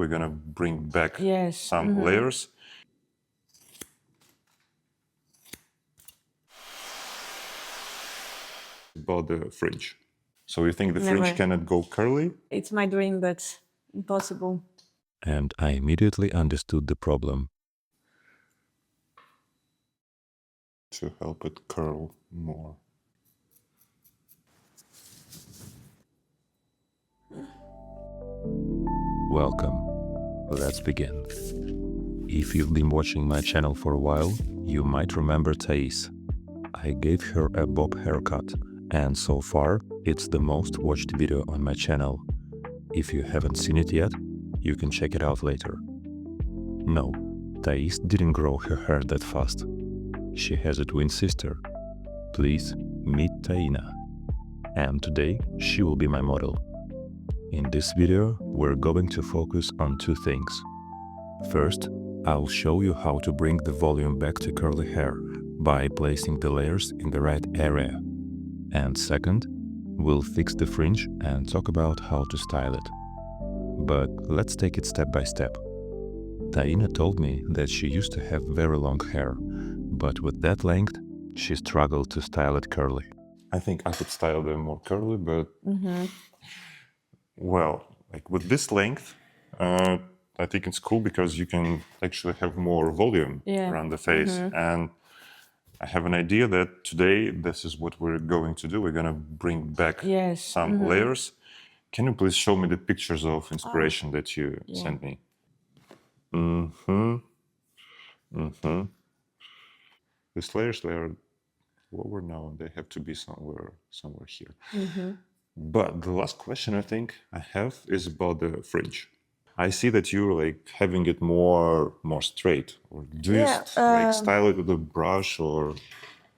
We're gonna bring back Yes. some layers. About the fringe. So you think the fringe Never. cannot go curly? It's my dream, but impossible. And I immediately understood the problem. To help it curl more. Welcome. Let's begin. If you've been watching my channel for a while, you might remember Thais. I gave her a bob haircut, and so far, it's the most watched video on my channel. If you haven't seen it yet, you can check it out later. No, Thais didn't grow her hair that fast. She has a twin sister. Please meet Taina. And today, she will be my model. In this video, we're going to focus on two things. First, I'll show you how to bring the volume back to curly hair by placing the layers in the right area. And second, we'll fix the fringe and talk about how to style it. But let's take it step by step. Taina told me that she used to have very long hair, but with that length, she struggled to style it curly. I think I could style them more curly, but well, like with this length, I think it's cool because you can actually have more volume around the face. And I have an idea that today this is what we're going to do. We're gonna bring back some layers. Can you please show me the pictures of inspiration that you sent me? These layers, they are lower now and they have to be somewhere here. But the last question I think I have is about the fringe. I see that you're like having it more straight. Or do you like style it with a brush or?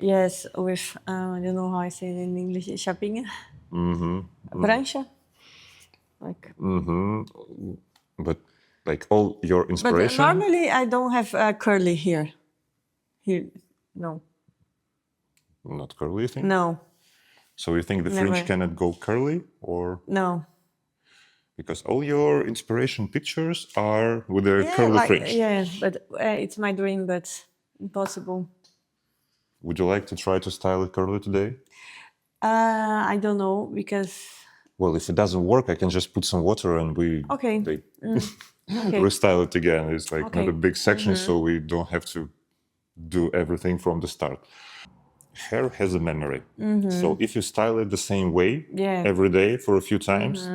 Yes, with, I don't know how I say it in English, shopping. Branch. Like. But like all your inspiration? But normally I don't have curly here. Here, no. Not curly, you think? No. So you think the fringe cannot go curly or? No. Because all your inspiration pictures are with a curly fringe. Yeah, but it's my dream, but impossible. Would you like to try to style it curly today? I don't know, because... Well, if it doesn't work, I can just put some water and we restyle it again. It's like not a big section, so we don't have to do everything from the start. Hair has a memory. So if you style it the same way every day for a few times,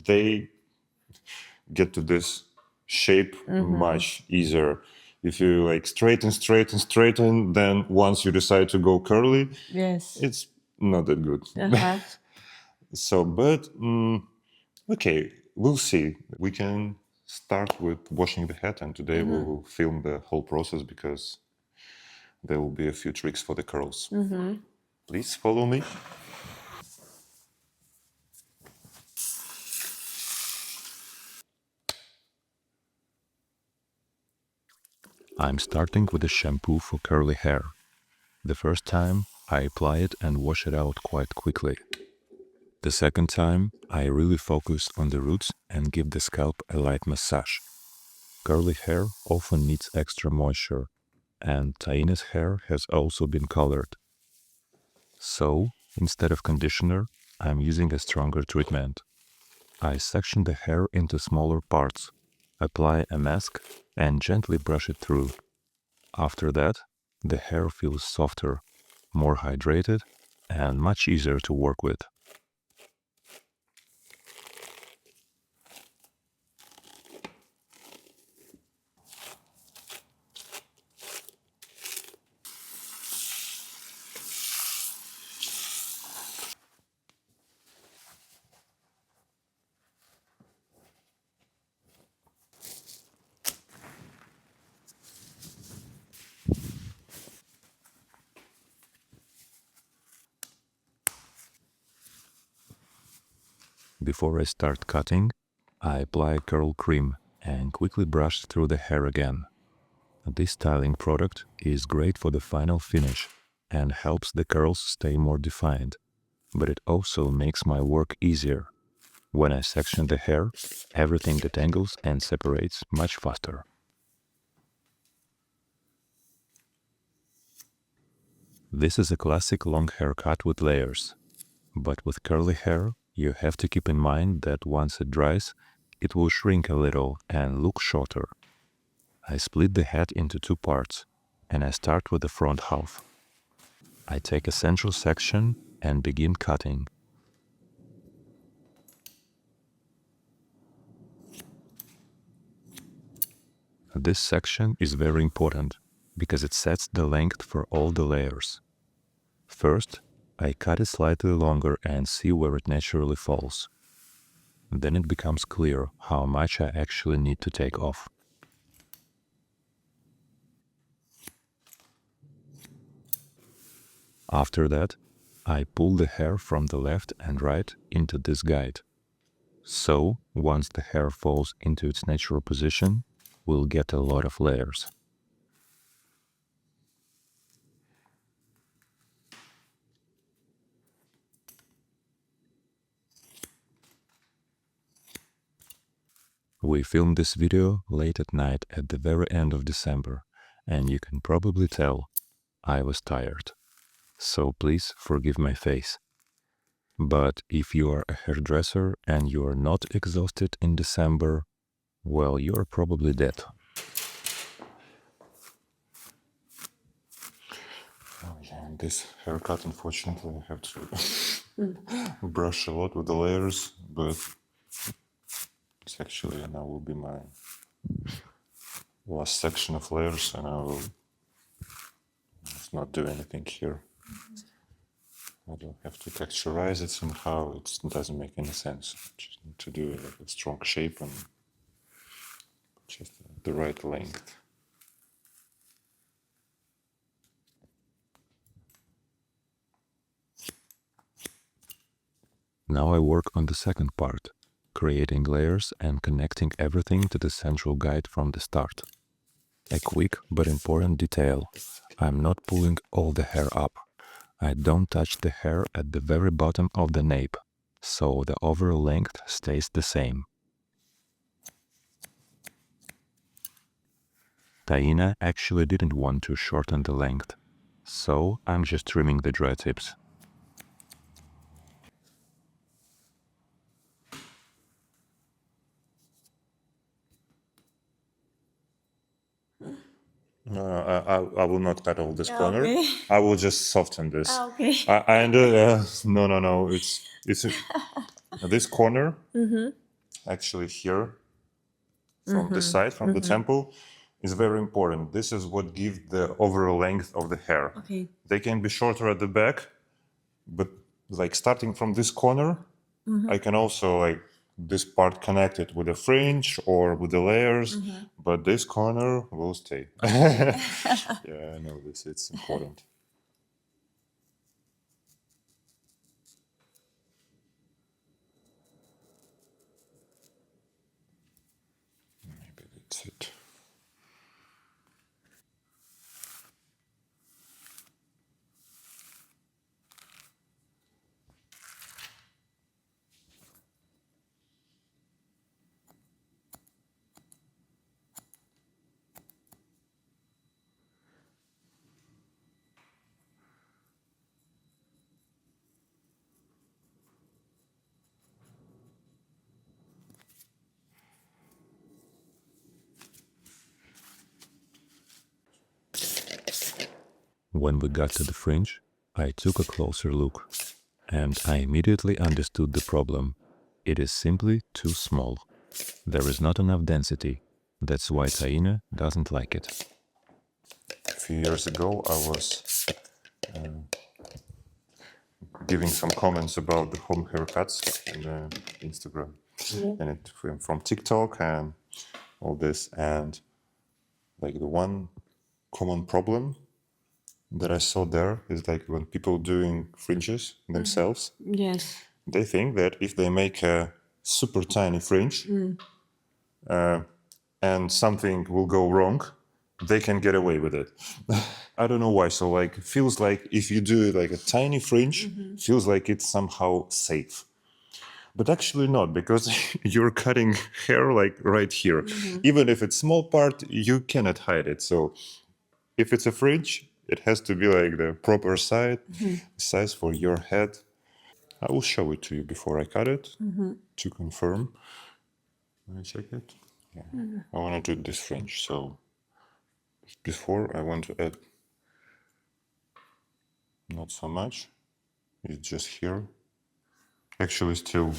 they get to this shape much easier. If you like straighten, then once you decide to go curly, it's not that good. So, but okay, we'll see. We can start with washing the head, and today we'll film the whole process because there will be a few tricks for the curls. Please follow me. I'm starting with a shampoo for curly hair. The first time, I apply it and wash it out quite quickly. The second time, I really focus on the roots and give the scalp a light massage. Curly hair often needs extra moisture, and Taina's hair has also been colored. So, instead of conditioner, I'm using a stronger treatment. I section the hair into smaller parts, apply a mask, and gently brush it through. After that, the hair feels softer, more hydrated, and much easier to work with. Before I start cutting, I apply curl cream and quickly brush through the hair again. This styling product is great for the final finish and helps the curls stay more defined, but it also makes my work easier. When I section the hair, everything detangles and separates much faster. This is a classic long haircut with layers, but with curly hair, you have to keep in mind that once it dries, it will shrink a little and look shorter. I split the head into two parts, and I start with the front half. I take a central section and begin cutting. This section is very important because it sets the length for all the layers. First, I cut it slightly longer and see where it naturally falls. Then it becomes clear how much I actually need to take off. After that, I pull the hair from the left and right into this guide. So, once the hair falls into its natural position, we'll get a lot of layers. We filmed this video late at night at the very end of December, and you can probably tell I was tired. So please forgive my face. But if you are a hairdresser and you are not exhausted in December, well, you are probably dead. Oh yeah, and this haircut, unfortunately, I have to brush a lot with the layers, but it's actually now will be my last section of layers, and I will just not do anything here. I don't have to texturize it somehow. It doesn't make any sense. Just need to do like a strong shape and just the right length. Now I work on the second part, creating layers and connecting everything to the central guide from the start. A quick but important detail: I'm not pulling all the hair up. I don't touch the hair at the very bottom of the nape, so the overall length stays the same. Taina actually didn't want to shorten the length, so I'm just trimming the dry tips. No, I will not cut off this corner. Okay. I will just soften this. Okay. No. It's this corner, actually here, from this side, from the temple, is very important. This is what gives the overall length of the hair. Okay. They can be shorter at the back, but like starting from this corner, I can also like this part connected with a fringe or with the layers, but this corner will stay. Yeah, I know this, it's important. Maybe that's it. When we got to the fringe, I took a closer look, and I immediately understood the problem. It is simply too small. There is not enough density. That's why Taina doesn't like it. A few years ago, I was giving some comments about the home haircuts on Instagram, and it from TikTok and all this, and like the one common problem that I saw there is like when people doing fringes themselves, Yes. they think that if they make a super tiny fringe and something will go wrong, they can get away with it. I don't know why. So like, it feels like if you do like a tiny fringe, feels like it's somehow safe. But actually not, because you're cutting hair like right here. Even if it's small part, you cannot hide it. So if it's a fringe, it has to be like the proper size for your head. I will show it to you before I cut it to confirm. Let me check it. Yeah. I want to do this fringe. So before I want to add not so much. It's just here. Actually still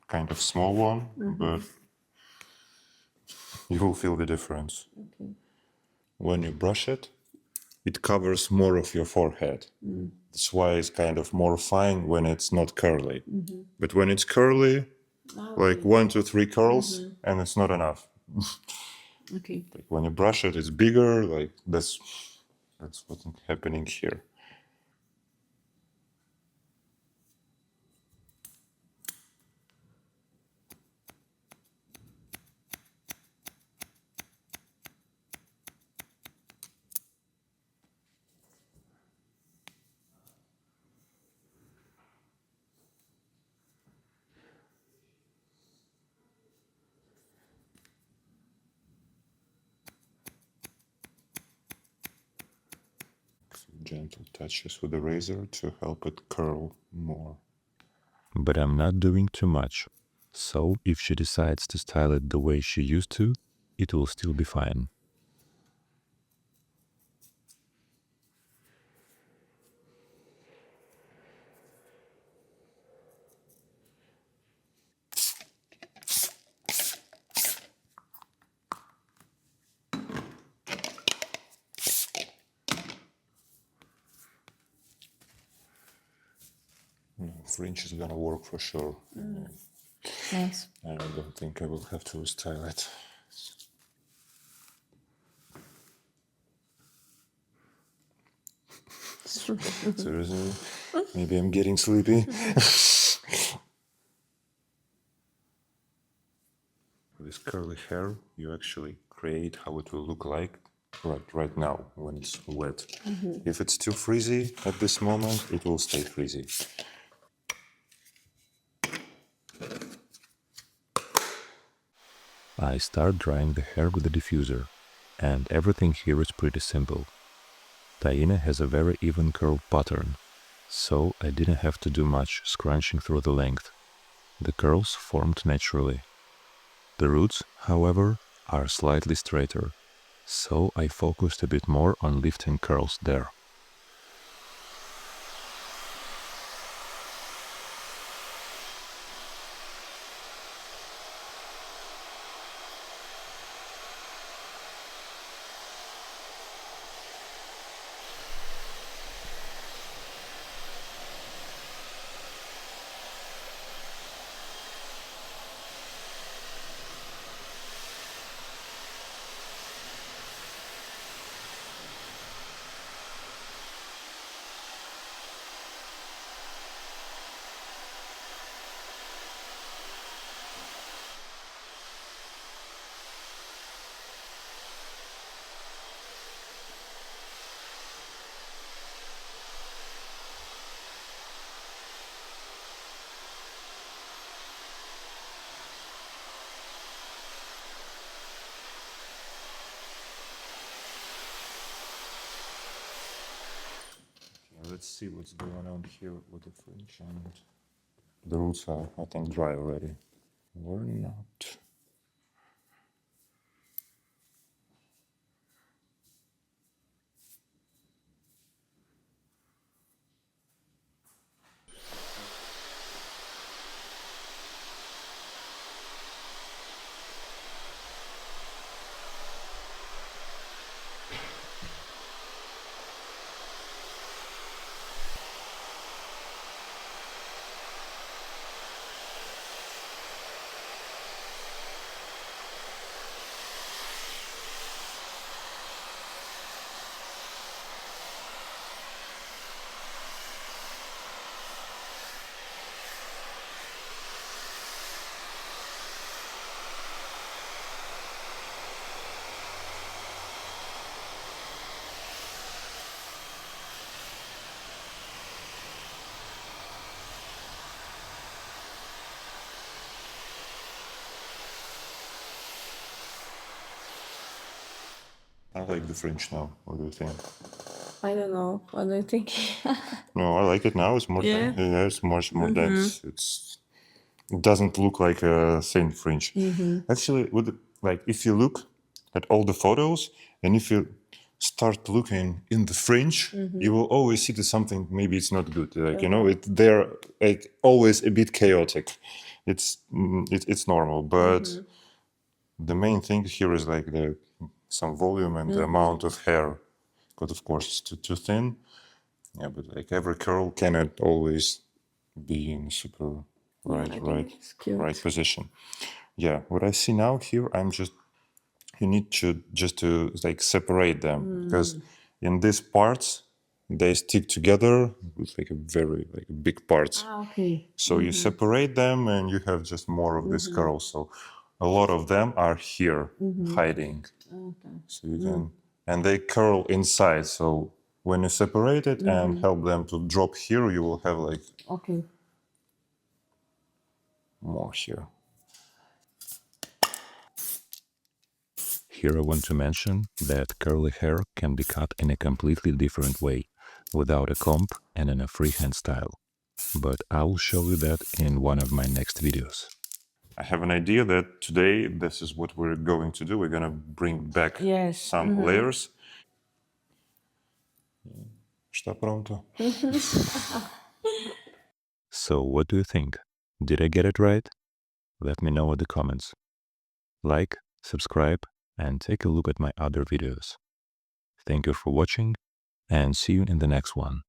kind of small one, but you will feel the difference. Okay. When you brush it, it covers more of your forehead. That's why it's kind of more fine when it's not curly. But when it's curly, like 1 to 3 curls, and it's not enough. Okay. Like when you brush it, it's bigger. Like that's what's happening here. Gentle touches with the razor to help it curl more. But I'm not doing too much. So if she decides to style it the way she used to, it will still be fine. Fringe is gonna work for sure. Nice. I don't think I will have to style it. Seriously? Maybe I'm getting sleepy. This curly hair, you actually create how it will look like right now when it's wet. If it's too frizzy at this moment, it will stay frizzy. I start drying the hair with the diffuser, and everything here is pretty simple. Taina has a very even curl pattern, so I didn't have to do much scrunching through the length. The curls formed naturally. The roots, however, are slightly straighter, so I focused a bit more on lifting curls there. Let's see what's going on here with the fringe, and the roots are, I think, dry already. Or not. I like the Fringe now. What do you think? I don't know. What do you think? No, I like it now. It's more, Yeah? yeah, it's much more dense. It doesn't look like a thin Fringe. Actually, like if you look at all the photos and if you start looking in the Fringe, you will always see that something maybe it's not good. Like you know, they're like always a bit chaotic. It's normal, but the main thing here is like some volume and the amount of hair. But of course, it's too thin. Yeah, but like every curl cannot always be in super right position. Yeah, what I see now here, you need to just to like separate them because in these parts they stick together with like a very like big parts. Okay. So you separate them and you have just more of these curls. So a lot of them are here hiding. Okay. So you can, and they curl inside. So when you separate it and help them to drop here, you will have like Okay. more here. Here I want to mention that curly hair can be cut in a completely different way, without a comb and in a freehand style. But I will show you that in one of my next videos. I have an idea that today this is what we're going to do. We're going to bring back some layers. Está pronto. So what do you think? Did I get it right? Let me know in the comments. Like, subscribe, and take a look at my other videos. Thank you for watching, and see you in the next one.